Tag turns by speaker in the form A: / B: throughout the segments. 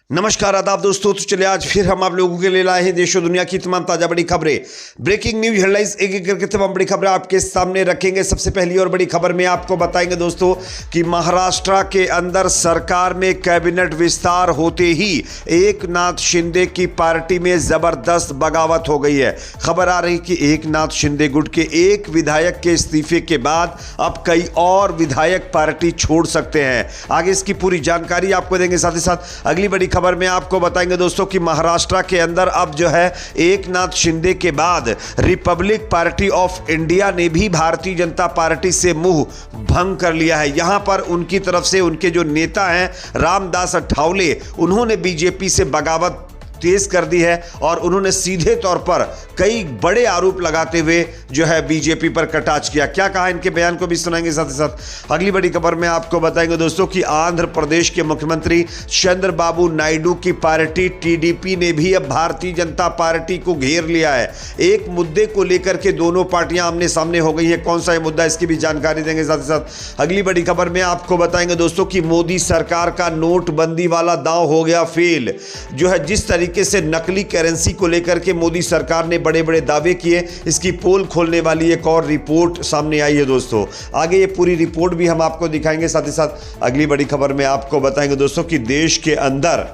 A: नमस्कार आदाब दोस्तों। तो चलिए आज फिर हम आप लोगों के लिए लाए हैं देश और दुनिया की तमाम ताजा बड़ी खबरें, ब्रेकिंग न्यूज हेडलाइंस, एक एक करके तमाम बड़ी खबरें आपके सामने रखेंगे। सबसे पहली और बड़ी खबर में आपको बताएंगे दोस्तों कि महाराष्ट्र के अंदर सरकार में कैबिनेट विस्तार होते ही एकनाथ शिंदे की पार्टी में जबरदस्त बगावत हो गई है। खबर आ रही कि एकनाथ शिंदे गुट के एक विधायक के इस्तीफे के बाद अब कई और विधायक पार्टी छोड़ सकते हैं। आगे इसकी पूरी जानकारी आपको देंगे। साथ ही साथ अगली बड़ी खबर में आपको बताएंगे दोस्तों कि महाराष्ट्र के अंदर अब जो है एकनाथ शिंदे के बाद रिपब्लिक पार्टी ऑफ इंडिया ने भी भारतीय जनता पार्टी से मुंह भंग कर लिया है। यहां पर उनकी तरफ से उनके जो नेता हैं रामदास अठावले, उन्होंने बीजेपी से बगावत तेज कर दी है और उन्होंने सीधे तौर पर कई बड़े आरोप लगाते हुए जो है बीजेपी पर कटाक्ष किया। क्या कहा, इनके बयान को भी सुनाएंगे। साथ ही साथ अगली बड़ी खबर में आपको बताएंगे दोस्तों कि आंध्र प्रदेश के मुख्यमंत्री चंद्रबाबू नायडू की पार्टी टीडीपी ने भी अब भारतीय जनता पार्टी को घेर लिया है। एक मुद्दे को लेकर के दोनों पार्टियां आमने सामने हो गई है। कौन सा है मुद्दा, इसकी भी जानकारी देंगे। साथ ही साथ अगली बड़ी खबर में आपको बताएंगे दोस्तों कि मोदी सरकार का नोटबंदी वाला दांव हो गया फेल। जो है जिस तरीके से नकली करेंसी को लेकर के मोदी सरकार ने बड़े बड़े दावे किए, इसकी पोल खोलने वाली एक और रिपोर्ट सामने आई है दोस्तों। आगे ये पूरी रिपोर्ट भी हम आपको दिखाएंगे। साथ ही साथ अगली बड़ी खबर में आपको बताएंगे दोस्तों कि देश के अंदर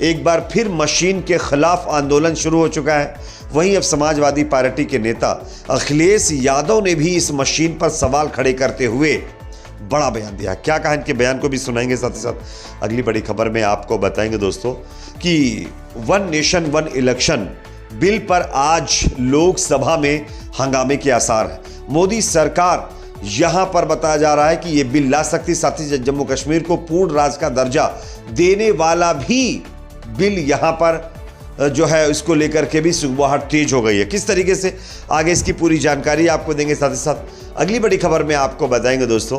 A: एक बार फिर मशीन के खिलाफ आंदोलन शुरू हो चुका है। वहीं अब समाजवादी पार्टी के नेता अखिलेश यादव ने भी इस मशीन पर सवाल खड़े करते हुए बड़ा बयान दिया। क्या कहा, इनके बयान को भी सुनाएंगे। साथ ही साथ अगली बड़ी खबर में आपको बताएंगे दोस्तों कि one nation one election bill पर आज लोकसभा में हंगामे के आसार हैं। मोदी सरकार यहां पर बताया जा रहा है कि यह बिल ला सकती, साथ ही जम्मू कश्मीर को पूर्ण राज्य का दर्जा देने वाला भी बिल यहां पर जो है इसको लेकर के भी सुगबुगाहट तेज हो गई है। किस तरीके से, आगे इसकी पूरी जानकारी आपको देंगे। साथ ही साथ अगली बड़ी खबर में आपको बताएंगे दोस्तों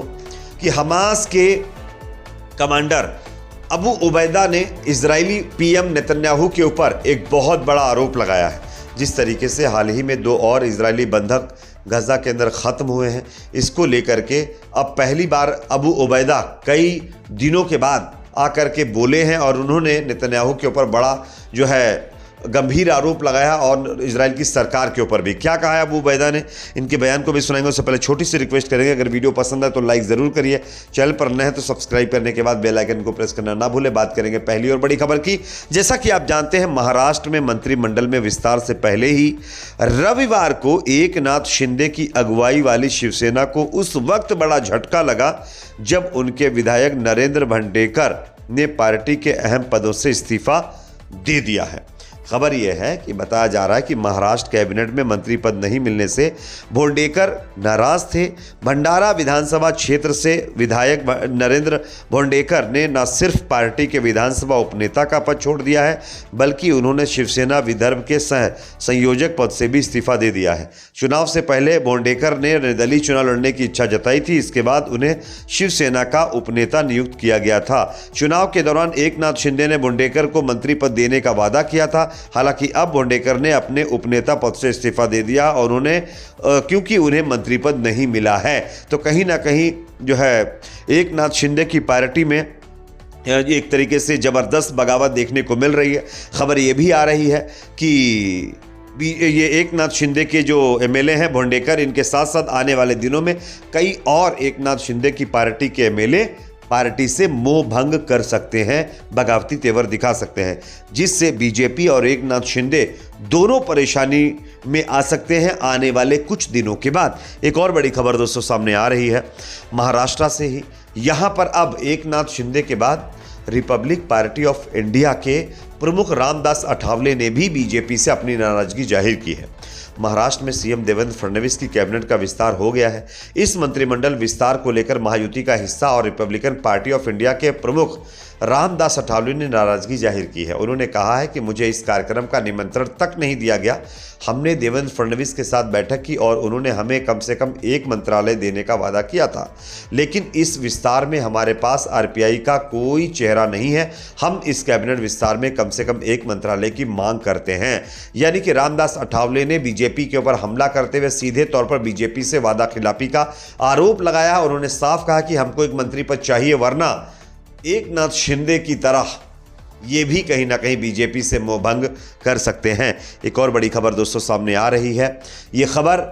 A: कि हमास के कमांडर अबू उबैदा ने इजरायली पीएम नेतन्याहू के ऊपर एक बहुत बड़ा आरोप लगाया है। जिस तरीके से हाल ही में 2 और इजरायली बंधक गजा के अंदर ख़त्म हुए हैं, इसको लेकर के अब पहली बार अबू उबैदा कई दिनों के बाद आकर के बोले हैं और उन्होंने नेतन्याहू के ऊपर बड़ा जो है गंभीर आरोप लगाया और इजराइल की सरकार के ऊपर भी। क्या कहा है अबू उबैदा ने, इनके बयान को भी सुनाएंगे। उससे पहले छोटी सी रिक्वेस्ट करेंगे, अगर वीडियो पसंद है तो लाइक ज़रूर करिए, चैनल पर नए हैं तो सब्सक्राइब करने के बाद बेल आइकन को प्रेस करना ना भूलें। बात करेंगे पहली और बड़ी खबर की। जैसा कि आप जानते हैं महाराष्ट्र में मंत्रिमंडल में विस्तार से पहले ही रविवार को एकनाथ शिंदे की अगुवाई वाली शिवसेना को उस वक्त बड़ा झटका लगा जब उनके विधायक नरेंद्र भंडेकर ने पार्टी के अहम पदों से इस्तीफा दे दिया है। खबर यह है कि बताया जा रहा है कि महाराष्ट्र कैबिनेट में मंत्री पद नहीं मिलने से भोंडेकर नाराज थे। भंडारा विधानसभा क्षेत्र से विधायक नरेंद्र भोंडेकर ने न सिर्फ पार्टी के विधानसभा उपनेता का पद छोड़ दिया है, बल्कि उन्होंने शिवसेना विदर्भ के सह संयोजक पद से भी इस्तीफा दे दिया है। चुनाव से पहले भोंडेकर ने निर्दलीय चुनाव लड़ने की इच्छा जताई थी। इसके बाद उन्हें शिवसेना का उपनेता नियुक्त किया गया था। चुनाव के दौरान एकनाथ शिंदे ने भोंडेकर को मंत्री पद देने का वादा किया था। हालांकि अब भोंडेकर ने अपने उपनेता पद से इस्तीफा दे दिया और क्योंकि उन्हें मंत्री पद नहीं मिला है, तो कहीं ना कहीं जो है एकनाथ शिंदे की पार्टी में एक तरीके से जबरदस्त बगावत देखने को मिल रही है। खबर ये भी आ रही है कि ये एकनाथ शिंदे के जो एमएलए हैं भोंडेकर, इनके साथ साथ आने वाले दिनों में कई और एकनाथ शिंदे की पार्टी के एमएलए पार्टी से मोह भंग कर सकते हैं, बगावती तेवर दिखा सकते हैं, जिससे बीजेपी और एकनाथ शिंदे दोनों परेशानी में आ सकते हैं आने वाले कुछ दिनों के बाद। एक और बड़ी खबर दोस्तों सामने आ रही है महाराष्ट्र से ही। यहां पर अब एकनाथ शिंदे के बाद रिपब्लिक पार्टी ऑफ इंडिया के प्रमुख रामदास अठावले ने भी बीजेपी से अपनी नाराजगी जाहिर की है। महाराष्ट्र में सीएम देवेंद्र फडणवीस की कैबिनेट का विस्तार हो गया है। इस मंत्रिमंडल विस्तार को लेकर महायुति का हिस्सा और रिपब्लिकन पार्टी ऑफ इंडिया के प्रमुख रामदास अठावले ने नाराजगी जाहिर की है। उन्होंने कहा है कि मुझे इस कार्यक्रम का निमंत्रण तक नहीं दिया गया। हमने देवेंद्र फडणवीस के साथ बैठक की और उन्होंने हमें कम से कम एक मंत्रालय देने का वादा किया था, लेकिन इस विस्तार में हमारे पास आरपीआई का कोई चेहरा नहीं है। हम इस कैबिनेट विस्तार में कम से कम एक मंत्रालय की मांग करते हैं। यानी कि रामदास अठावले ने बीजेपी के ऊपर हमला करते हुए सीधे तौर पर बीजेपी से वादा खिलाफी का आरोप लगाया। उन्होंने साफ कहा कि हमको एक मंत्री पद चाहिए, वरना एकनाथ शिंदे की तरह ये भी कहीं ना कहीं बीजेपी से मोहभंग कर सकते हैं। एक और बड़ी खबर दोस्तों सामने आ रही है। ये खबर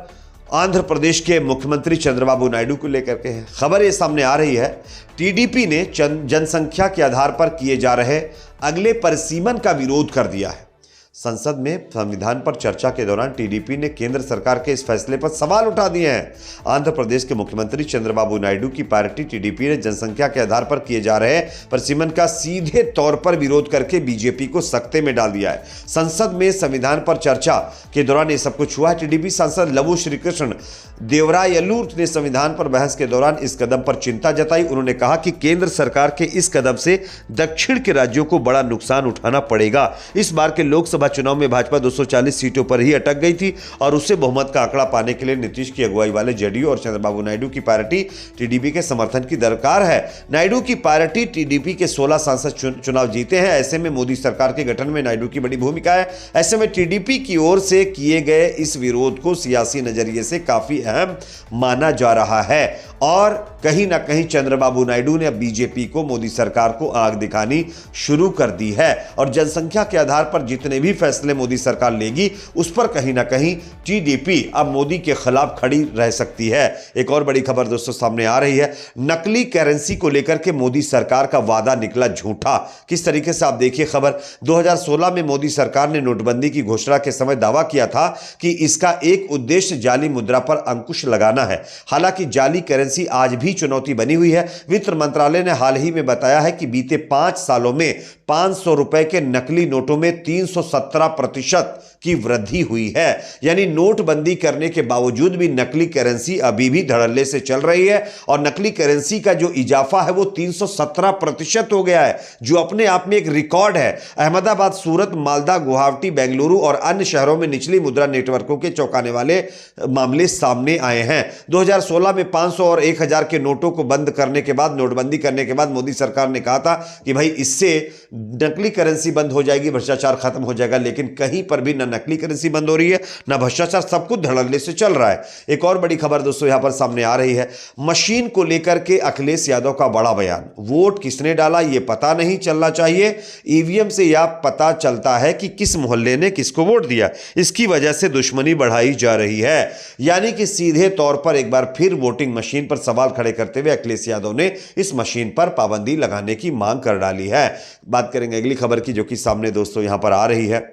A: आंध्र प्रदेश के मुख्यमंत्री चंद्रबाबू नायडू को लेकर के है। खबर ये सामने आ रही है, टीडीपी ने जनसंख्या के आधार पर किए जा रहे अगले परिसीमन का विरोध कर दिया है। संसद में संविधान पर चर्चा के दौरान टीडीपी ने केंद्र सरकार के इस फैसले पर सवाल उठा दिए हैं। आंध्र प्रदेश के मुख्यमंत्री चंद्रबाबू नायडू की पार्टी टीडीपी ने जनसंख्या के आधार पर किए जा रहे परिसीमन का सीधे तौर पर विरोध करके बीजेपी को सकते में डाल दिया है। संसद में संविधान पर चर्चा के दौरान ये सब कुछ हुआ है। टीडीपी सांसद लवु श्रीकृष्ण देवरायलू ने संविधान पर बहस के दौरान इस कदम पर चिंता जताई। उन्होंने कहा कि केंद्र सरकार के इस कदम से दक्षिण के राज्यों को बड़ा नुकसान उठाना पड़ेगा। इस बार के लोकसभा चुनाव में भाजपा 240 सीटों पर ही अटक गई थी और उससे बहुमत का आंकड़ा पाने के लिए नीतीश की अगुवाई वाले जेडीयू और चंद्रबाबू नायडू की पार्टी टीडीपी के समर्थन की दरकार है। नायडू की पार्टी टीडीपी के 16 सांसद चुनाव जीते हैं। ऐसे में मोदी सरकार के गठन में नायडू की बड़ी भूमिका है। ऐसे में टीडीपी की ओर से किए गए इस विरोध को सियासी नजरिए से काफी अहम माना जा रहा है और कहीं ना कहीं चंद्रबाबू नायडू ने अब बीजेपी को मोदी सरकार को आग दिखानी शुरू कर दी है और जनसंख्या के आधार पर जितने भी फैसले मोदी सरकार लेगी उस पर कहीं ना कहीं टीडीपी अब मोदी के खिलाफ खड़ी रह सकती है। एक और बड़ी खबर दोस्तों सामने आ रही है। नकली करेंसी को लेकर के मोदी सरकार का वादा निकला झूठा। किस तरीके से आप देखिए खबर। 2016 में मोदी सरकार ने नोटबंदी की घोषणा के समय दावा किया था कि इसका एक उद्देश्य जाली मुद्रा पर अंकुश लगाना है। हालांकि जाली करेंसी आज भी चुनौती बनी हुई है। वित्त मंत्रालय ने हाल ही में बताया है कि बीते 5 सालों में 500 रुपए के नकली नोटों में 317% की वृद्धि हुई है। यानी नोटबंदी करने के बावजूद भी नकली करेंसी अभी भी धड़ल्ले से चल रही है और नकली करेंसी का जो इजाफा है वो 317% हो गया है, जो अपने आप में एक रिकॉर्ड है। अहमदाबाद, सूरत, मालदा, गुवाहाटी, बेंगलुरु और अन्य शहरों में निचली मुद्रा नेटवर्कों के चौंकाने वाले मामले सामने आए हैं। 2016 में 500 और 1000 के नोटों को बंद करने के बाद, नोटबंदी करने के बाद मोदी सरकार ने कहा था कि भाई इससे नकली करेंसी बंद हो जाएगी, भ्रष्टाचार खत्म हो जाएगा। लेकिन कहीं पर भी ना नकली करेंसी बंद हो रही है ना भ्रष्टाचार, सब कुछ धड़ल्ले से चल रहा है। एक और बड़ी खबर दोस्तों यहां पर सामने आ रही है। मशीन को लेकर के अखिलेश यादव का बड़ा बयान। वोट किसने डाला यह पता नहीं चलना चाहिए, ईवीएम से यह पता चलता है कि किस मोहल्ले ने किसको वोट दिया। इसकी वजह से दुश्मनी बढ़ाई जा रही है। यानी कि सीधे तौर पर एक बार फिर वोटिंग मशीन पर सवाल खड़े करते हुए अखिलेश यादव ने इस मशीन पर पाबंदी लगाने की मांग कर डाली है। बात करेंगे अगली खबर की, जो कि सामने दोस्तों यहां पर आ रही है,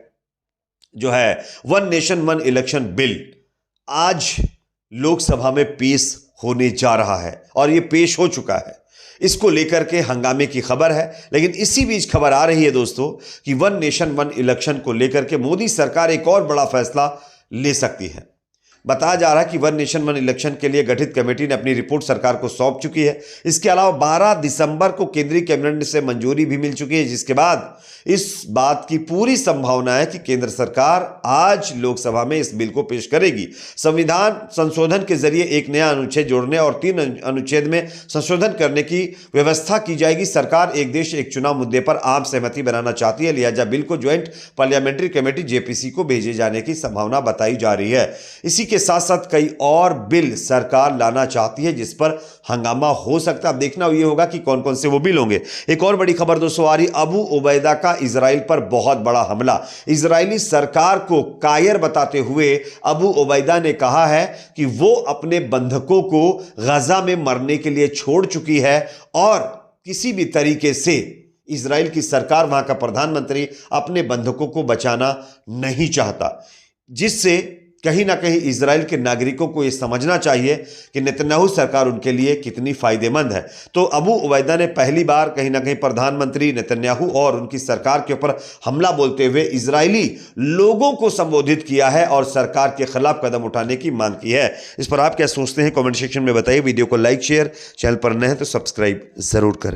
A: जो है one nation one election bill आज लोकसभा में पेश होने जा रहा है और यह पेश हो चुका है। इसको लेकर के हंगामे की खबर है। लेकिन इसी बीच खबर आ रही है दोस्तों कि वन नेशन वन इलेक्शन को लेकर के मोदी सरकार एक और बड़ा फैसला ले सकती है। बताया जा रहा है कि वन नेशन वन इलेक्शन के लिए गठित कमेटी ने अपनी रिपोर्ट सरकार को सौंप चुकी है। इसके अलावा 12 दिसंबर को केंद्रीय कैबिनेट से मंजूरी भी मिल चुकी है, जिसके बाद इस बात की पूरी संभावना है कि केंद्र सरकार आज लोकसभा में इस बिल को पेश करेगी। संविधान संशोधन के जरिए एक नया अनुच्छेद जोड़ने और 3 अनुच्छेद में संशोधन करने की व्यवस्था की जाएगी। सरकार एक देश एक चुनाव मुद्दे पर आम सहमति बनाना चाहती है, लिहाजा बिल को ज्वाइंट पार्लियामेंट्री कमेटी जेपीसी को भेजे जाने की संभावना बताई जा रही है। इसी के साथ साथ कई और बिल सरकार लाना चाहती है जिस पर हंगामा हो सकता है। अब देखना यह होगा कि कौन कौन से वो बिल होंगे। एक और बड़ी खबर दोस्तों आ रही, अबू उबैदा का इजराइल पर बहुत बड़ा हमला। इजरायली सरकार को कायर बताते हुए अबू उबैदा ने कहा है कि वो अपने बंधकों को गजा में मरने के लिए छोड़ चुकी है और किसी भी तरीके से इजराइल की सरकार, वहां का प्रधानमंत्री अपने बंधकों को बचाना नहीं चाहता, जिससे कहीं ना कहीं इजराइल के नागरिकों को यह समझना चाहिए कि नेतन्याहू सरकार उनके लिए कितनी फायदेमंद है। तो अबू उबैदा ने पहली बार कहीं ना कहीं प्रधानमंत्री नेतन्याहू और उनकी सरकार के ऊपर हमला बोलते हुए इजरायली लोगों को संबोधित किया है और सरकार के खिलाफ कदम उठाने की मांग की है। इस पर आप क्या सोचते हैं कमेंट सेक्शन में बताइए। वीडियो को लाइक शेयर, चैनल पर नए हैं तो सब्सक्राइब जरूर करें।